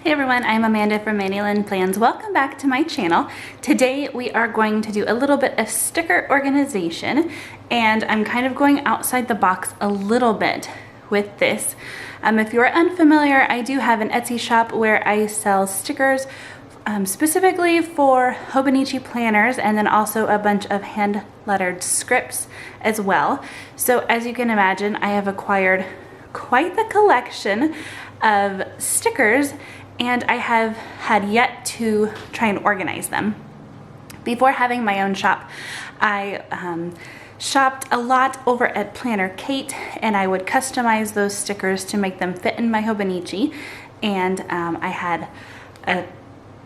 Hey everyone, I'm Amanda from Mandy Lynn Plans. Welcome back to my channel. Today we are going to do a little bit of sticker organization, and I'm kind of going outside the box a little bit with this. If you're unfamiliar, I do have an Etsy shop where I sell stickers specifically for Hobonichi planners, and then also a bunch of hand lettered scripts as well. So as you can imagine, I have acquired quite the collection of stickers, and I have had yet to try and organize them. Before having my own shop, I shopped a lot over at Planner Kate, and I would customize those stickers to make them fit in my Hobonichi, and I had a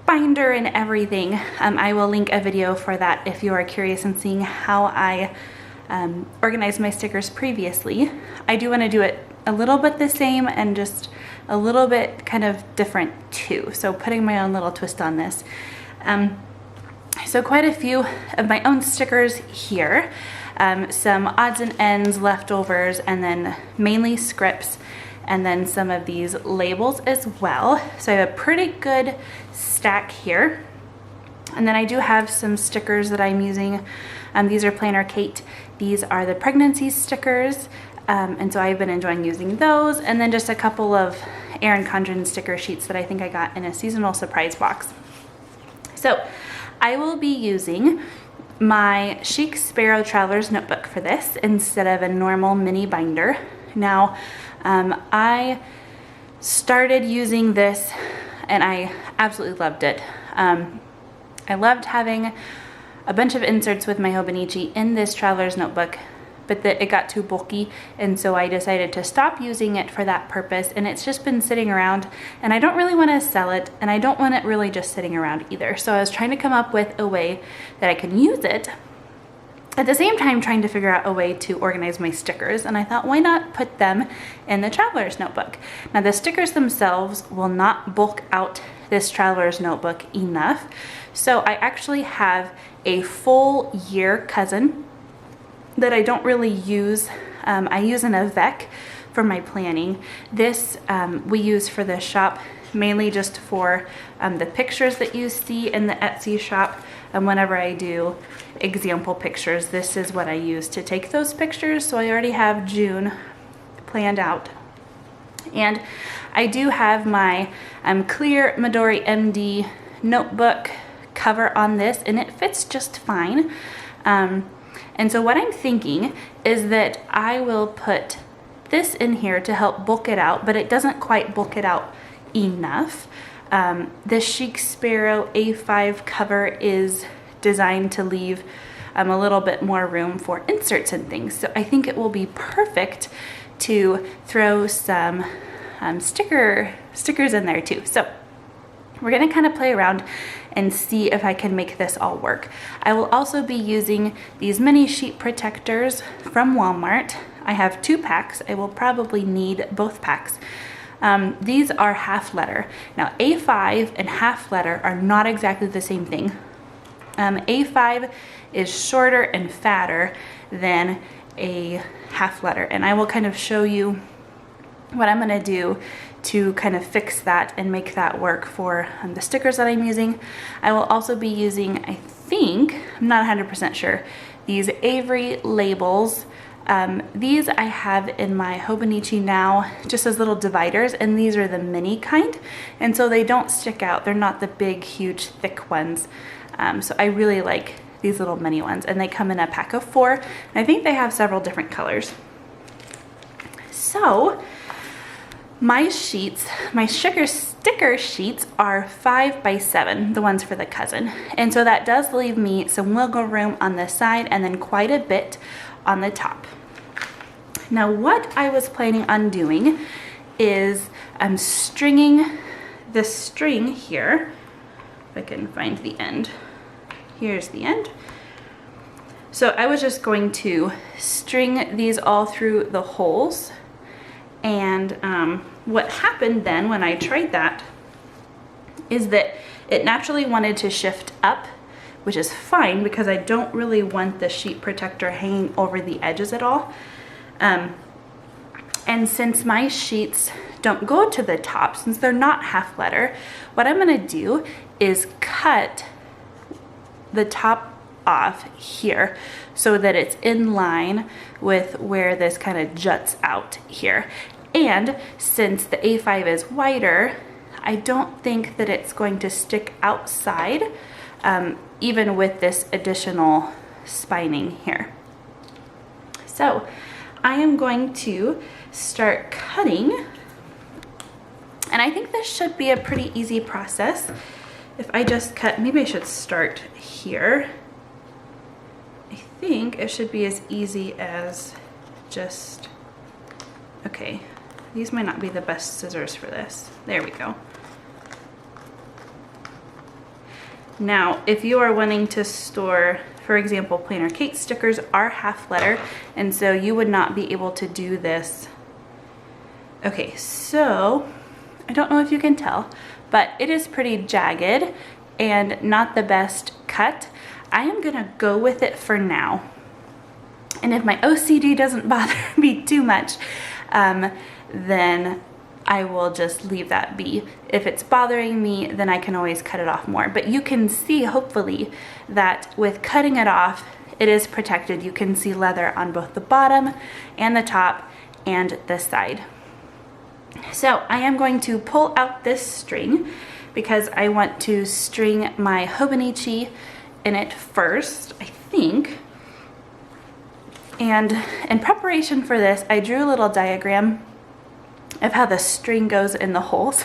binder and everything. I will link a video for that if you are curious in seeing how I organized my stickers previously. I do want to do it a little bit the same and just a little bit kind of different too, so putting my own little twist on this. So quite a few of my own stickers here, some odds and ends, leftovers, and then mainly scripts, and then some of these labels as well. So I have a pretty good stack here. And then I do have some stickers that I'm using. These are Planner Kate. These are the pregnancy stickers. And so I've been enjoying using those, and then just a couple of Erin Condren sticker sheets that I think I got in a seasonal surprise box. So I will be using my Chic Sparrow Traveler's Notebook for this instead of a normal mini binder. Now, I started using this and I absolutely loved it. I loved having a bunch of inserts with my Hobonichi in this Traveler's Notebook, but it got too bulky, and so I decided to stop using it for that purpose, and it's just been sitting around, and I don't really want to sell it, and I don't want it really just sitting around either. So I was trying to come up with a way that I can use it, at the same time trying to figure out a way to organize my stickers, and I thought, why not put them in the Traveler's Notebook? Now the stickers themselves will not bulk out this Traveler's Notebook enough, so I actually have a full year cousin that I don't really use. I use an Avec for my planning. This we use for the shop mainly just for the pictures that you see in the Etsy shop, and whenever I do example pictures, this is what I use to take those pictures. So I already have June planned out, and I do have my clear Midori MD notebook cover on this, and it fits just fine. And so what I'm thinking is that I will put this in here to help bulk it out, but it doesn't quite bulk it out enough. The Chic Sparrow A5 cover is designed to leave a little bit more room for inserts and things. So I think it will be perfect to throw some stickers in there too. So we're gonna kind of play around and see if I can make this all work. I will also be using these mini sheet protectors from Walmart. I have 2 packs. I will probably need both packs. These are half letter. Now A5 and half letter are not exactly the same thing. A5 is shorter and fatter than a half letter, and I will kind of show you what I'm gonna do to kind of fix that and make that work for the stickers that I'm using. I will also be using, I think, I'm not 100% sure, these Avery labels. These I have in my Hobonichi now just as little dividers, and these are the mini kind, and so they don't stick out. They're not the big, huge, thick ones. So I really like these little mini ones, and they come in a pack of 4, and I think they have several different colors. So my sheets, my sticker sheets are 5 by 7, the ones for the cousin. And so that does leave me some wiggle room on the side and then quite a bit on the top. Now what I was planning on doing is I'm stringing the string here. If I can find the end. Here's the end. So I was just going to string these all through the holes, and what happened then when I tried that is that it naturally wanted to shift up, which is fine because I don't really want the sheet protector hanging over the edges at all. And since my sheets don't go to the top since they're not half letter. What I'm gonna do is cut the top off here so that it's in line with where this kind of juts out here. And since the A5 is wider, I don't think that it's going to stick outside, even with this additional spining here. So I am going to start cutting, and I think this should be a pretty easy process. If I just cut, maybe I should start here. I think it should be as easy as just, okay, these might not be the best scissors for this. There we go. Now, if you are wanting to store, for example, planner cake stickers are half letter, and so you would not be able to do this. Okay, so I don't know if you can tell, but it is pretty jagged and not the best cut. I am gonna go with it for now. And if my OCD doesn't bother me too much, then I will just leave that be. If it's bothering me, then I can always cut it off more. But you can see, hopefully, that with cutting it off, it is protected. You can see leather on both the bottom and the top and the side. So I am going to pull out this string because I want to string my Hobonichi in it first, I think. And in preparation for this, I drew a little diagram of how the string goes in the holes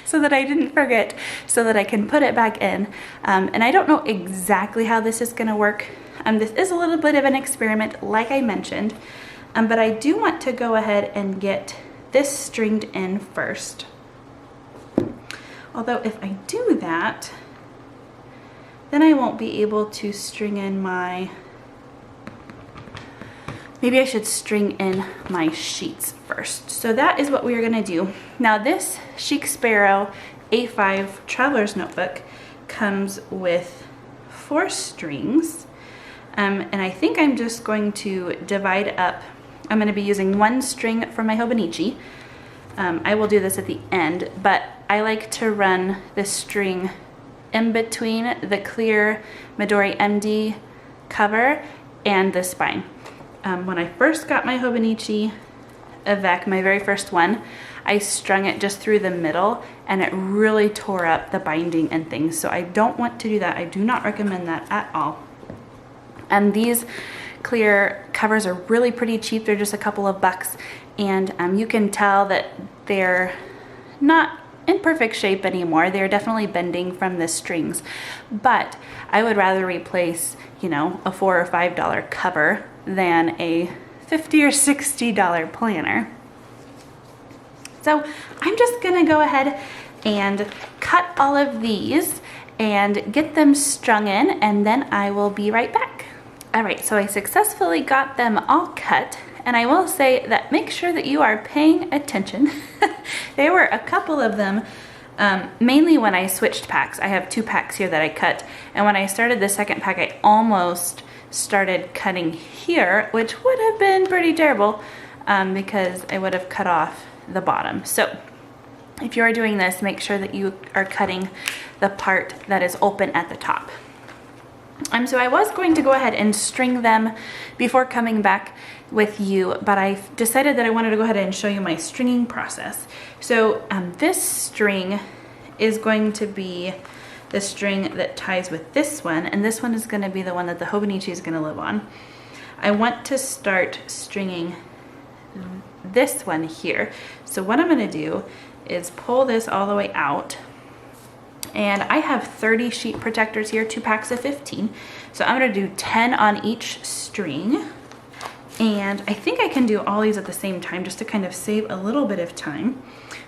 so that I didn't forget, so that I can put it back in. And I don't know exactly how this is gonna work. This is a little bit of an experiment, like I mentioned, but I do want to go ahead and get this stringed in first. Although if I do that, then I won't be able to string in my, maybe I should string in my sheets first. So that is what we are gonna do. Now this Chic Sparrow A5 Traveler's Notebook comes with 4 strings. And I think I'm just going to divide up. I'm gonna be using 1 string for my Hobonichi. I will do this at the end, but I like to run the string in between the clear Midori MD cover and the spine. When I first got my Hobonichi Avec, my very first one, I strung it just through the middle and it really tore up the binding and things. So I don't want to do that. I do not recommend that at all. And these clear covers are really pretty cheap. They're just a couple of bucks. And you can tell that they're not in perfect shape anymore. They're definitely bending from the strings. But I would rather replace, you know, a $4 or $5 cover than a $50 or $60 planner. So I'm just gonna go ahead and cut all of these and get them strung in, and then I will be right back. All right, so I successfully got them all cut, and I will say that make sure that you are paying attention. There were a couple of them, mainly when I switched packs. I have 2 packs here that I cut, and when I started the second pack, I almost started cutting here, which would have been pretty terrible because I would have cut off the bottom. So if you are doing this, make sure that you are cutting the part that is open at the top. So I was going to go ahead and string them before coming back with you, but I decided that I wanted to go ahead and show you my stringing process. So this string is going to be the string that ties with this one, and this one is going to be the one that the Hobonichi is going to live on. I want to start stringing this one here. So what I'm going to do is pull this all the way out, and I have 30 sheet protectors here, 2 packs of 15. So I'm going to do 10 on each string, and I think I can do all these at the same time just to kind of save a little bit of time.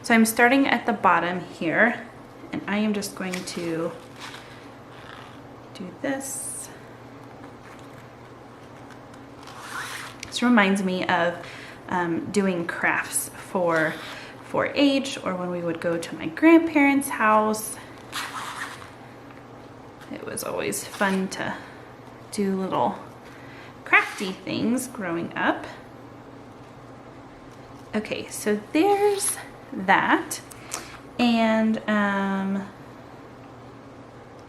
So I'm starting at the bottom here, and I am just going to do this. This reminds me of doing crafts for 4-H, or when we would go to my grandparents' house. It was always fun to do little crafty things growing up. Okay, so there's that. And I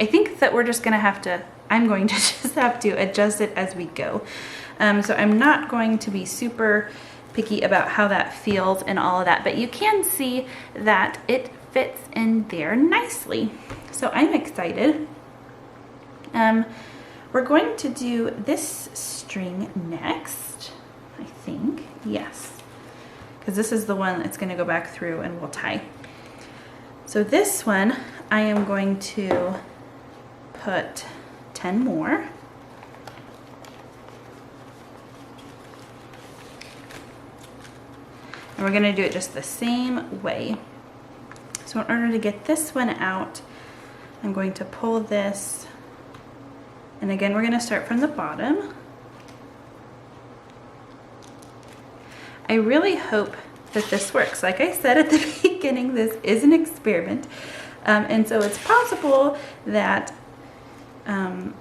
think that we're just gonna have to, I'm going to just have to adjust it as we go. So I'm not going to be super picky about how that feels and all of that, but you can see that it fits in there nicely. So I'm excited. We're going to do this string next, I think. Yes, because this is the one that's going to go back through and we'll tie. So this one, I am going to put 10 more. And we're going to do it just the same way. So in order to get this one out, I'm going to pull this. And again, we're going to start from the bottom. I really hope that this works. Like I said at the beginning, this is an experiment. And so it's possible that, you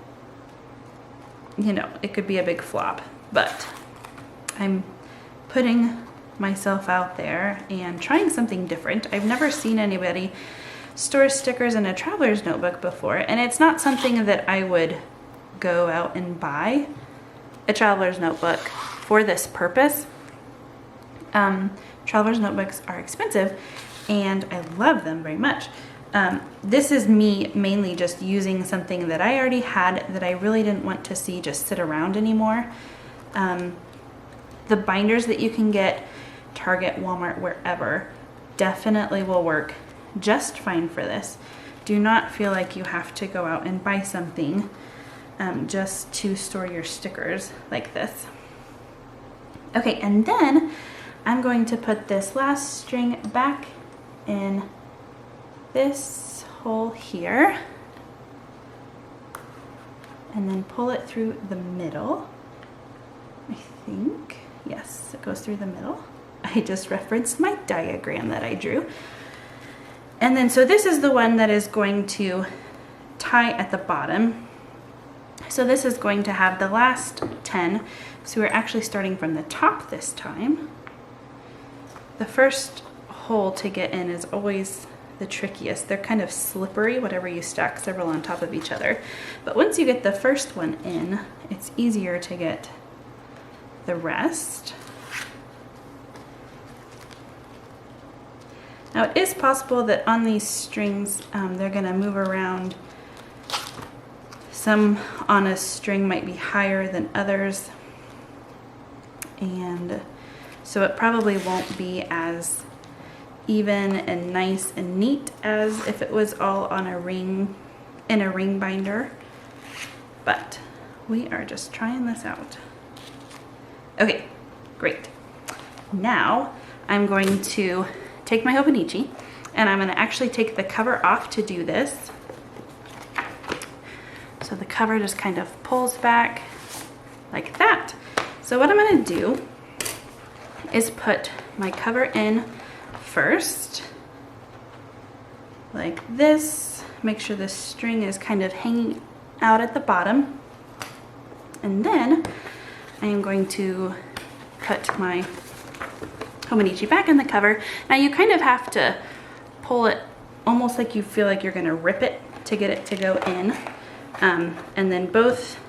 know, it could be a big flop. But I'm putting myself out there and trying something different. I've never seen anybody store stickers in a traveler's notebook before, and it's not something that I would go out and buy a traveler's notebook for this purpose. Traveler's notebooks are expensive and I love them very much. This is me mainly just using something that I already had that I really didn't want to see just sit around anymore. The binders that you can get Target, Walmart, wherever, definitely will work just fine for this. Do not feel like you have to go out and buy something just to store your stickers like this. Okay, and then I'm going to put this last string back in this hole here and then pull it through the middle. I think, yes, it goes through the middle. I just referenced my diagram that I drew. And then, so this is the one that is going to tie at the bottom. So this is going to have the last 10. So we're actually starting from the top this time. The first hole to get in is always the trickiest. They're kind of slippery, whatever you stack several on top of each other. But once you get the first one in, it's easier to get the rest. Now it is possible that on these strings, they're gonna move around. Some on a string might be higher than others. And so it probably won't be as even and nice and neat as if it was all on a ring, in a ring binder. But we are just trying this out. Okay, great. Now I'm going to take my Hobonichi and I'm going to actually take the cover off to do this. So the cover just kind of pulls back like that. So what I'm going to do is put my cover in first, like this. Make sure the string is kind of hanging out at the bottom. And then I am going to put my Hobonichi back in the cover. Now you kind of have to pull it almost like you feel like you're gonna rip it to get it to go in. And then both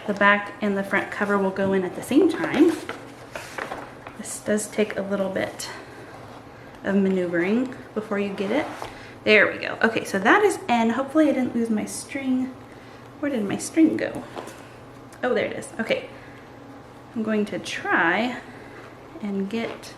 the back and the front cover will go in at the same time. This does take a little bit of maneuvering before you get it. There we go. Okay, so that is in. Hopefully I didn't lose my string. Where did my string go? Oh, there it is. Okay, I'm going to try and get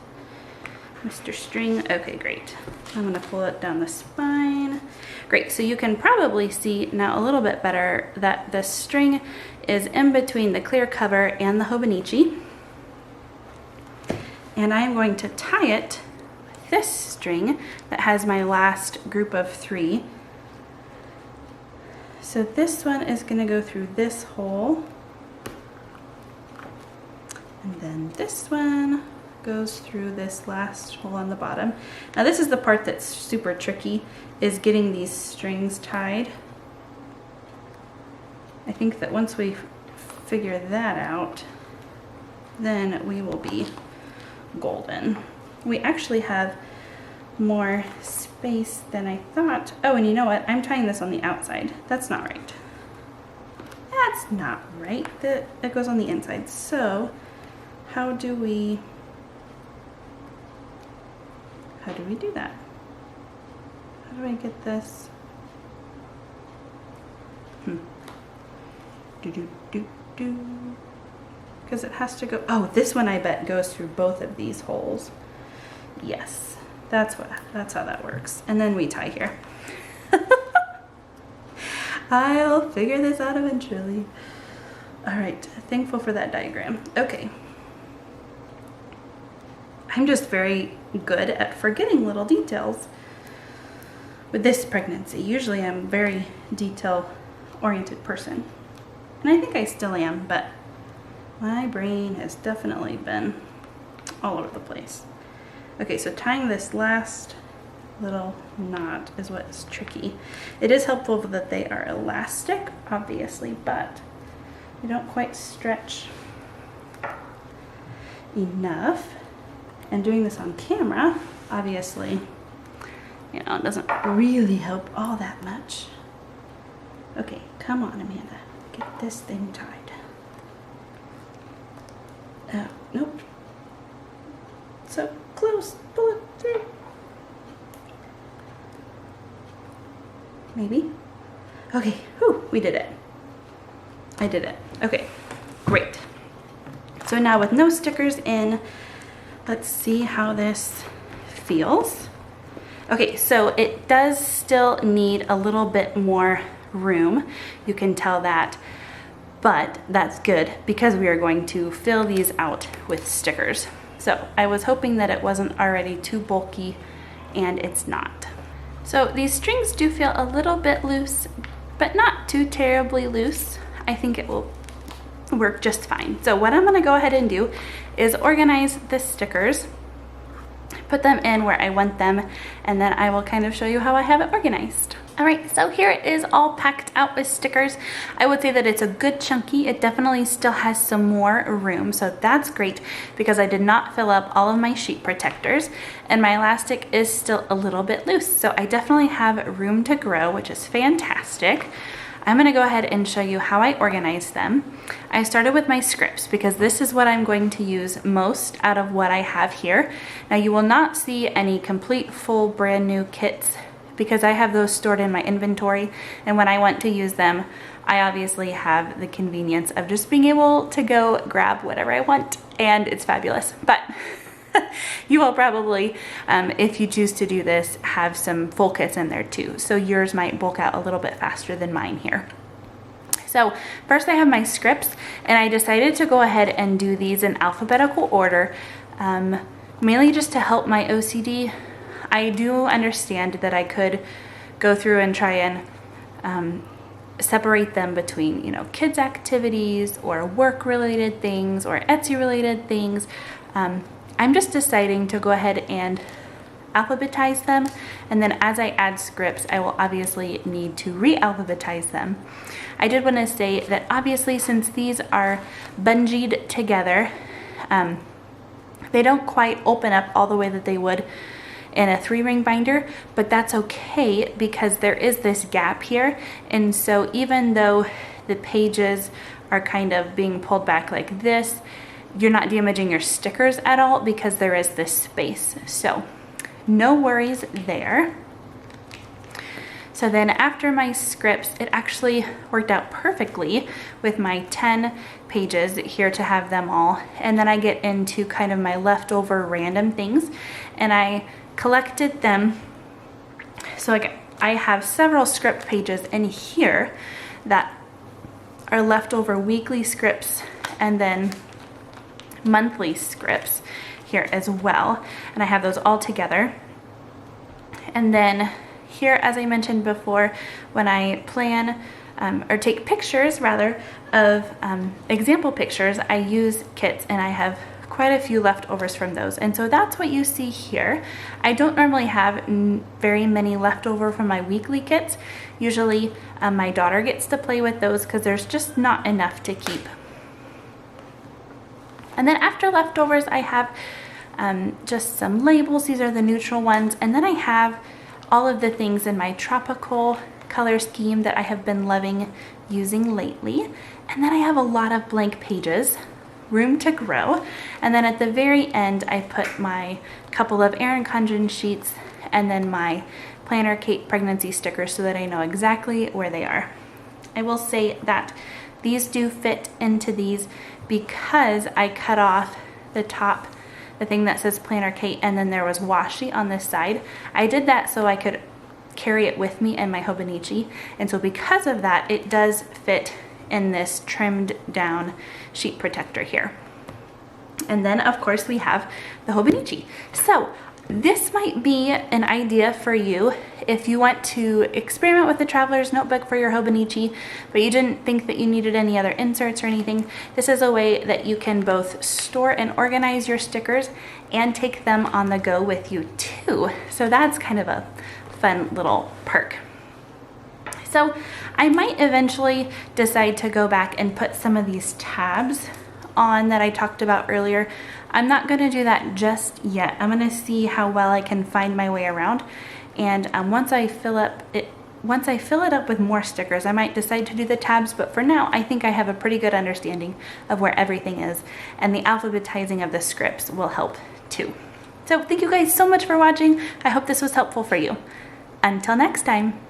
Mr. String. Okay, great. I'm gonna pull it down the spine. Great, so you can probably see now a little bit better that the string is in between the clear cover and the Hobonichi. And I'm going to tie it with this string that has my last group of 3. So this one is gonna go through this hole. And then this one goes through this last hole on the bottom. Now this is the part that's super tricky, is getting these strings tied. I think that once we figure that out, then we will be golden. we actually have more space than I thought. Oh, and you know what? I'm tying this on the outside. That's not right. That's not right. It goes on the inside. So how do we do that? How do I get this? Because it has to go, oh, this one I bet goes through both of these holes. Yes, that's how that works. And then we tie here. I'll figure this out eventually. All right, thankful for that diagram. Okay. I'm just very good at forgetting little details with this pregnancy. Usually I'm a very detail-oriented person. And I think I still am, but my brain has definitely been all over the place. Okay, so tying this last little knot is what's tricky. It is helpful that they are elastic, obviously, but they don't quite stretch enough. And doing this on camera, obviously, you know, it doesn't really help all that much. Okay, come on, Amanda. Get this thing tied. Oh, nope. So close. Pull it through. Maybe. Okay, whew, we did it. I did it. Okay, great. So now with no stickers in, let's see how this feels. Okay, so it does still need a little bit more room. You can tell that, but that's good because we are going to fill these out with stickers. So I was hoping that it wasn't already too bulky, and it's not. So these strings do feel a little bit loose, but not too terribly loose. I think it will work just fine. So what I'm gonna go ahead and do is organize the stickers, put them in where I want them, and then I will kind of show you how I have it organized. All right, so here it is all packed out with stickers. I would say that it's a good chunky. It definitely still has some more room, so that's great because I did not fill up all of my sheet protectors, and my elastic is still a little bit loose, so I definitely have room to grow, which is fantastic. I'm gonna go ahead and show you how I organize them. I started with my scripts because this is what I'm going to use most out of what I have here. Now you will not see any complete full brand new kits because I have those stored in my inventory, and when I want to use them, I obviously have the convenience of just being able to go grab whatever I want, and it's fabulous. But you will probably, if you choose to do this, have some full kits in there too. So yours might bulk out a little bit faster than mine here. So first I have my scripts, and I decided to go ahead and do these in alphabetical order, mainly just to help my OCD. I do understand that I could go through and try and separate them between, you know, kids activities or work related things or Etsy related things. I'm just deciding to go ahead and alphabetize them, and then as I add scripts, I will obviously need to re-alphabetize them. I did want to say that obviously since these are bungeed together, they don't quite open up all the way that they would in a 3-ring binder, but that's okay because there is this gap here, and so even though the pages are kind of being pulled back like this, you're not damaging your stickers at all because there is this space. So no worries there. So then after my scripts, it actually worked out perfectly with my 10 pages here to have them all. And then I get into kind of my leftover random things, and I collected them. So I have several script pages in here that are leftover weekly scripts and then monthly scripts here as well, and I have those all together. And then here, as I mentioned before, when I plan or take pictures rather of example pictures, I use kits, and I have quite a few leftovers from those, and so that's what you see here. I don't normally have very many leftover from my weekly kits. Usually my daughter gets to play with those because there's just not enough to keep. And then after leftovers, I have just some labels. These are the neutral ones. And then I have all of the things in my tropical color scheme that I have been loving using lately. And then I have a lot of blank pages, room to grow. And then at the very end, I put my couple of Erin Condren sheets and then my Planner Kate pregnancy stickers so that I know exactly where they are. I will say that these do fit into these because I cut off the top, the thing that says Planner Kate, and then there was washi on this side. I did that so I could carry it with me in my Hobonichi, and so because of that, it does fit in this trimmed down sheet protector here. And then of course we have the Hobonichi. So this might be an idea for you if you want to experiment with the Traveler's Notebook for your Hobonichi, but you didn't think that you needed any other inserts or anything. This is a way that you can both store and organize your stickers and take them on the go with you too. So that's kind of a fun little perk. So I might eventually decide to go back and put some of these tabs on that I talked about earlier. I'm not going to do that just yet. I'm going to see how well I can find my way around, and once I fill it up with more stickers, I might decide to do the tabs, but for now I think I have a pretty good understanding of where everything is, and the alphabetizing of the scripts will help too. So thank you guys so much for watching. I hope this was helpful for you. Until next time.